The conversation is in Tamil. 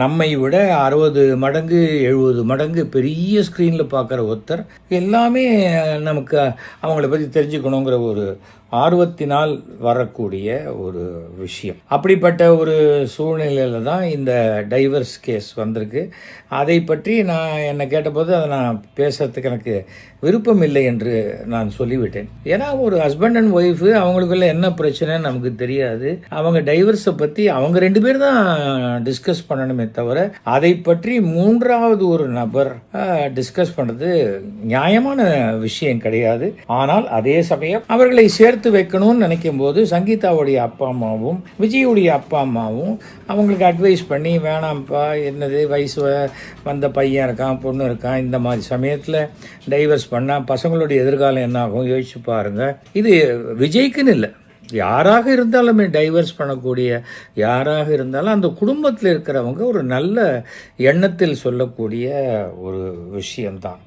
நம்மை விட 60 மடங்கு 70 மடங்கு பெரிய ஸ்க்ரீனில் பார்க்குற ஒருத்தர் எல்லாமே நமக்கு அவங்கள பற்றி தெரிஞ்சுக்கணுங்கிற ஒரு ஆர்வத்தினால் வரக்கூடிய ஒரு விஷயம். அப்படிப்பட்ட ஒரு சூழ்நிலையில் தான் இந்த டைவர்ஸ் கேஸ் வந்திருக்கு. அதை பற்றி என்னை கேட்டபோது அதை நான் பேசுறதுக்கு எனக்கு விருப்பம் இல்லை என்று நான் சொல்லிவிட்டேன். ஏன்னா ஒரு ஹஸ்பண்ட் அண்ட் ஒய்ஃபு அவங்களுக்குள்ள என்ன பிரச்சனைன்னு நமக்கு தெரியாது. அவங்க டைவர்ஸை பற்றி அவங்க 2 பேர் தான் டிஸ்கஸ் பண்ணணுமே தவிர அதை பற்றி 3வது ஒரு நபர் டிஸ்கஸ் பண்ணுறது நியாயமான விஷயம் கிடையாது. ஆனால் அதே சமயம் அவர்களை சேர்த்து வைக்கணும்னு நினைக்கும் போது சங்கீதாவுடைய அப்பா அம்மாவும் விஜயுடைய அப்பா அம்மாவும் அவங்களுக்கு அட்வைஸ் பண்ணி, வேணாம்ப்பா, என்னது வயசு வந்த பையன் இருக்கான், பொண்ணு இருக்கான், இந்த மாதிரி சமயத்தில் டைவர்ஸ் பண்ணால் பசங்களுடைய எதிர்காலம் என்ன ஆகும் யோசிச்சு பாருங்க. இது விஜய்க்குன்னு இல்லை, யாராக இருந்தாலுமே டைவர்ஸ் பண்ணக்கூடிய யாராக இருந்தாலும் அந்த குடும்பத்தில் இருக்கிறவங்க ஒரு நல்ல எண்ணத்தில் சொல்லக்கூடிய ஒரு விஷயம்தான்.